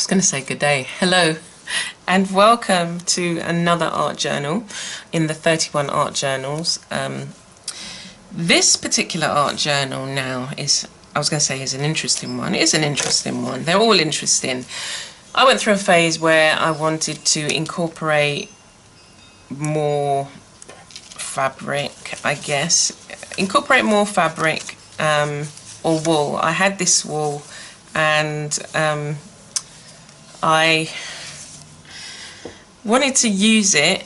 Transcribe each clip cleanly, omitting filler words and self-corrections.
was going to say good day. Hello and welcome to another art journal in the 31 art journals. This particular art journal now is, I was going to say is an interesting one. It is an interesting one. They're all interesting. I went through a phase where I wanted to incorporate more fabric, I guess. Incorporate more fabric or wool. I had this wool and I wanted to use it,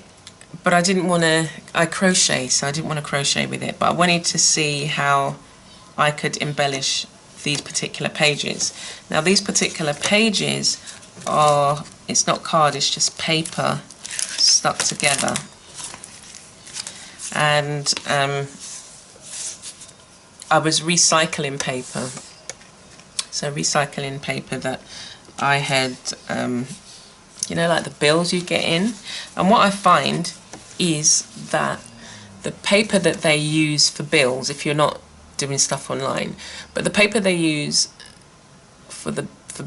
but I didn't want to, I crochet, so I didn't want to crochet with it, but I wanted to see how I could embellish these particular pages. Now these particular pages are, it's not card, it's just paper stuck together. And I was recycling paper. So recycling paper that I had, you know, like the bills you get in. And what I find is that the paper that they use for bills, if you're not doing stuff online, but the paper they use for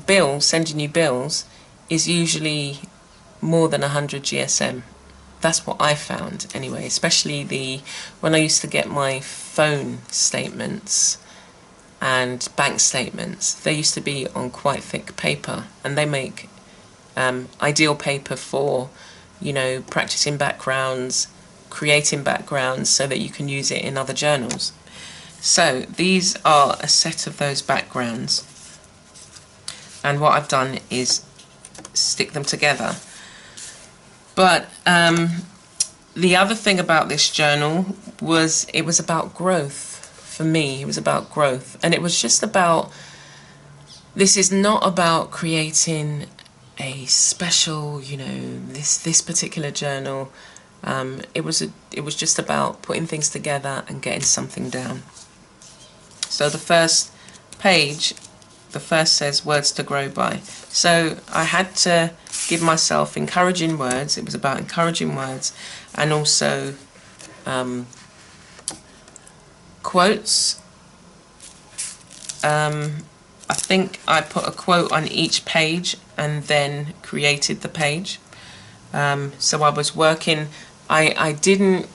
bills, sending you bills, is usually more than 100 GSM. That's what I found anyway, especially when I used to get my phone statements and bank statements. They used to be on quite thick paper, and they make ideal paper for, you know, practicing backgrounds, creating backgrounds so that you can use it in other journals. So these are a set of those backgrounds, and what I've done is stick them together. But the other thing about this journal was it was about growth. For me, it was about growth, and it was just about, this is not about creating a special, you know, this particular journal. It was just about putting things together and getting something down. So the first page, the first says words to grow by. So I had to give myself encouraging words. It was about encouraging words, and also quotes. I think I put a quote on each page and then created the page. So I was working, I didn't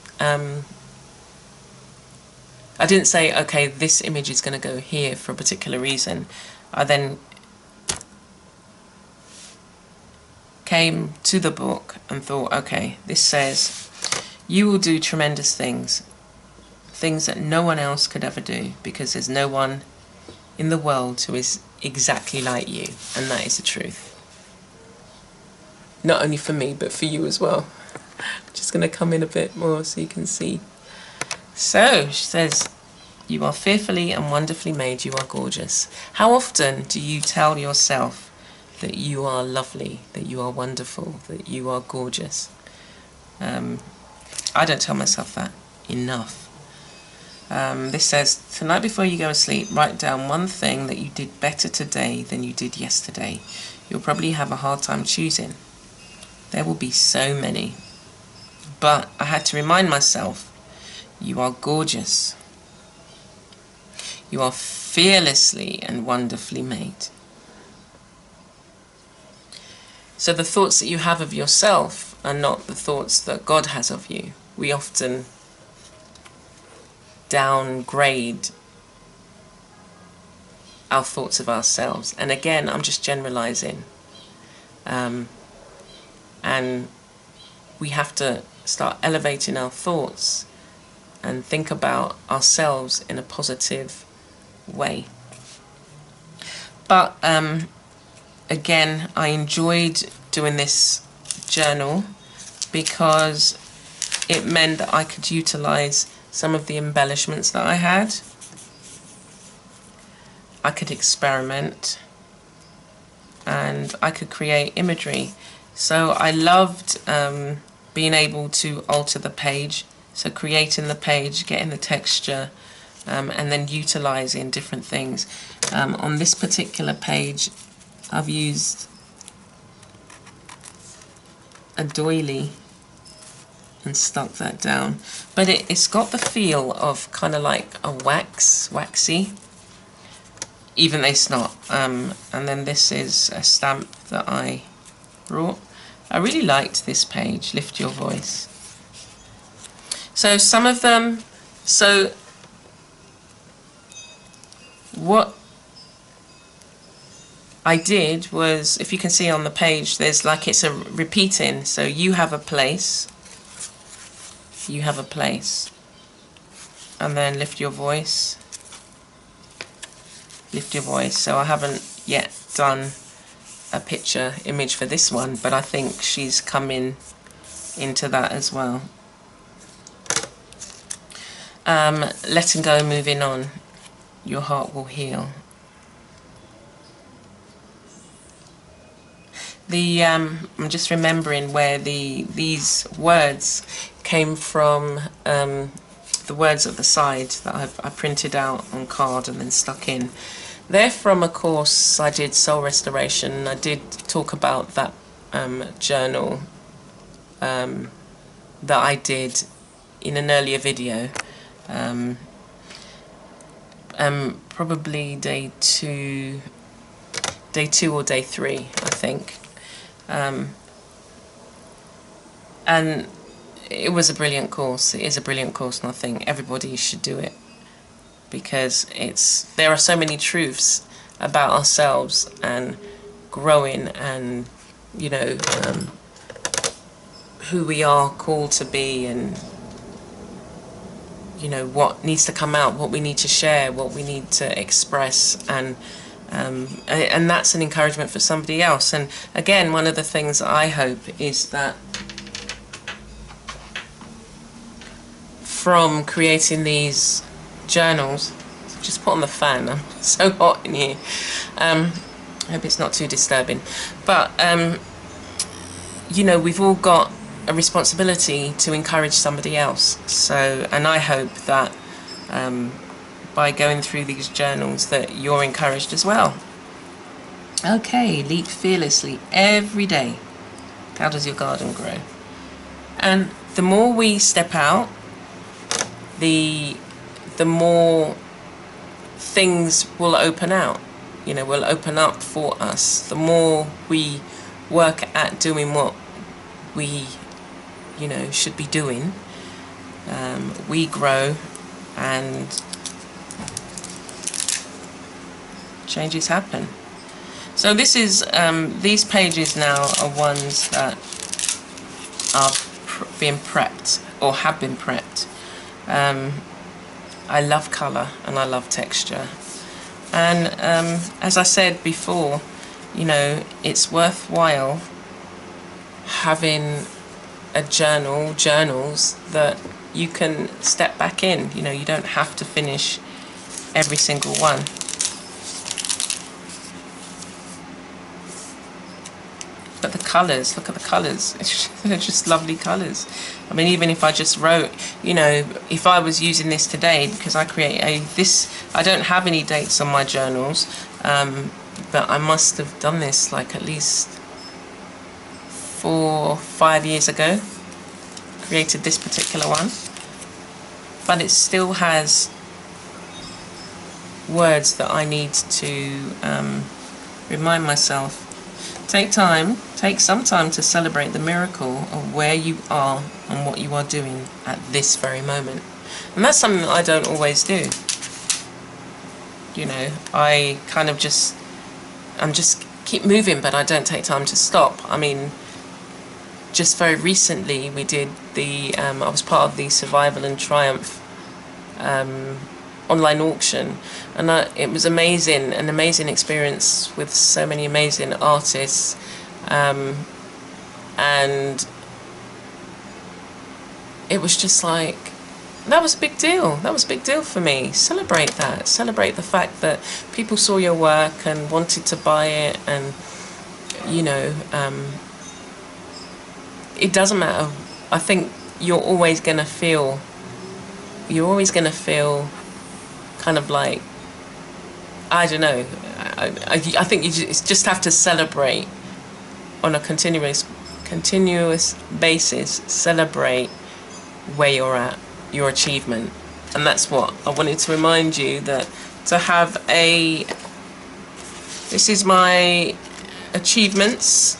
say, okay, this image is going to go here for a particular reason. I then came to the book and thought, okay, this says, you will do tremendous things that no one else could ever do, because there's no one in the world who is exactly like you, and that is the truth. Not only for me, but for you as well. I'm just going to come in a bit more so you can see. So, she says, you are fearfully and wonderfully made, you are gorgeous. How often do you tell yourself that you are lovely, that you are wonderful, that you are gorgeous? I don't tell myself that enough. This says, tonight before you go to sleep, write down one thing that you did better today than you did yesterday. You'll probably have a hard time choosing. There will be so many. But I had to remind myself, you are gorgeous. You are fearlessly and wonderfully made. So the thoughts that you have of yourself are not the thoughts that God has of you. We often downgrade our thoughts of ourselves, and again, I'm just generalizing, and we have to start elevating our thoughts and think about ourselves in a positive way. But again, I enjoyed doing this journal because it meant that I could utilize some of the embellishments that I had. I could experiment, and I could create imagery. So I loved being able to alter the page, so creating the page, getting the texture, and then utilizing different things. On this particular page, I've used a doily and stuck that down, but it's got the feel of kind of like a waxy. even though it's not. And then this is a stamp that I wrought. I really liked this page, Lift Your Voice. So some of them, so what I did was, if you can see on the page, there's like it's a repeating. So you have a place, you have a place, and then lift your voice, lift your voice. So I haven't yet done a picture image for this one, but I think she's coming into that as well. Letting go, moving on, your heart will heal. I'm just remembering where these words came from, the words at the side that I printed out on card and then stuck in. They're from a course I did, Soul Restoration. I did talk about that journal that I did in an earlier video. Probably day two or day 3, I think. And it was a brilliant course. It is a brilliant course, and I think everybody should do it, because there are so many truths about ourselves and growing, and you know, who we are called to be, and you know what needs to come out, what we need to share, what we need to express, and that's an encouragement for somebody else. And again, one of the things I hope is that from creating these journals, just put on the fan, I'm so hot in here, I hope it's not too disturbing, but you know, we've all got a responsibility to encourage somebody else. So, and I hope that by going through these journals that you're encouraged as well. Okay, leap fearlessly every day. How does your garden grow? And the more we step out, the more things will open out, you know, will open up for us. The more we work at doing what we, you know, should be doing, we grow, and changes happen. So this is these pages now are ones that are being prepped or have been prepped. I love colour and I love texture, and as I said before, you know, it's worthwhile having a journals that you can step back in. You know, you don't have to finish every single one. But the colours, look at the colours, they're just lovely colours. I mean, even if I just wrote, you know, if I was using this today, because I create I don't have any dates on my journals, but I must have done this like at least 4 or 5 years ago, created this particular one, but it still has words that I need to remind myself. Take some time to celebrate the miracle of where you are and what you are doing at this very moment. And that's something that I don't always do. You know, I kind of just keep moving, but I don't take time to stop. I mean, just very recently we did I was part of the Survival and Triumph online auction, and it was amazing, an amazing experience with so many amazing artists, and it was just like, that was a big deal. That was a big deal for me. Celebrate that. Celebrate the fact that people saw your work and wanted to buy it, and you know, it doesn't matter. I think you're always gonna feel kind of like, I don't know, I think you just have to celebrate on a continuous basis. Celebrate where you're at, your achievement. And that's what I wanted to remind you, that to have a This is my achievements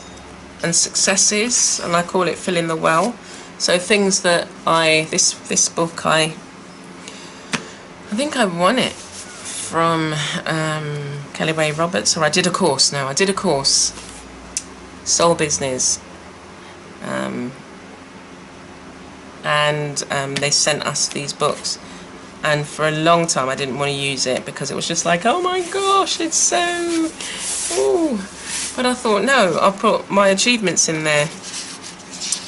and successes, and I call it fill in the well. So things that this book, I think I won it from Kelly Ray Roberts, or I did a course. No, I did a course, Soul Business, and they sent us these books, and for a long time I didn't want to use it because it was just like, oh my gosh, it's so, ooh. But I thought, no, I'll put my achievements in there.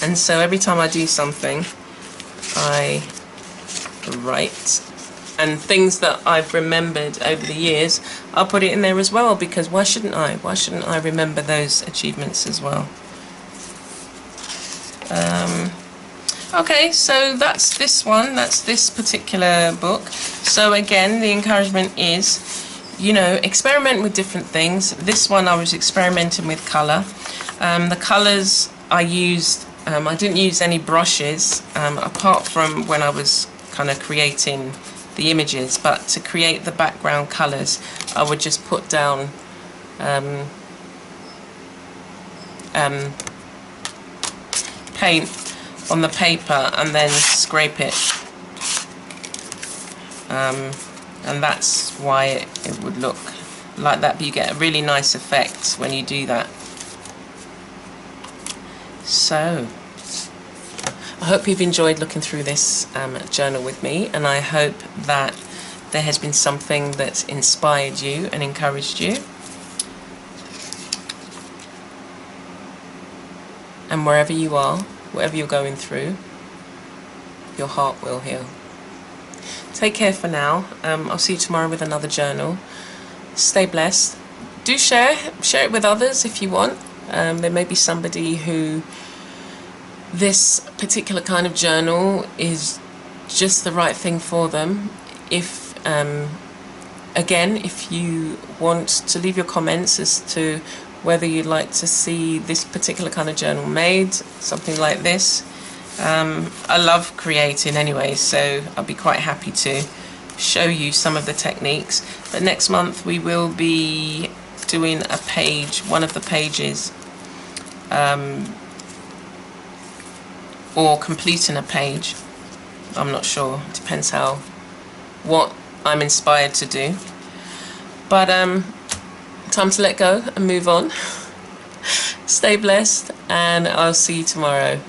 And so every time I do something, I write, and things that I've remembered over the years, I'll put it in there as well, because why shouldn't I? Why shouldn't I remember those achievements as well? Okay, so that's this one, that's this particular book. So again, the encouragement is, you know, experiment with different things. This one I was experimenting with colour. The colours I used, I didn't use any brushes, apart from when I was kind of creating the images, but to create the background colours I would just put down paint on the paper and then scrape it, and that's why it would look like that, but you get a really nice effect when you do that. So I hope you've enjoyed looking through this journal with me, and I hope that there has been something that's inspired you and encouraged you. And wherever you are, whatever you're going through, your heart will heal. Take care for now. I'll see you tomorrow with another journal. Stay blessed. Do share it with others if you want. There may be somebody who this particular kind of journal is just the right thing for them. If again, if you want to leave your comments as to whether you'd like to see this particular kind of journal made, something like this. I love creating anyway, so I'll be quite happy to show you some of the techniques. But next month we will be doing a page, one of the pages, or completing a page. I'm not sure, it depends what I'm inspired to do. But time to let go and move on. Stay blessed, and I'll see you tomorrow.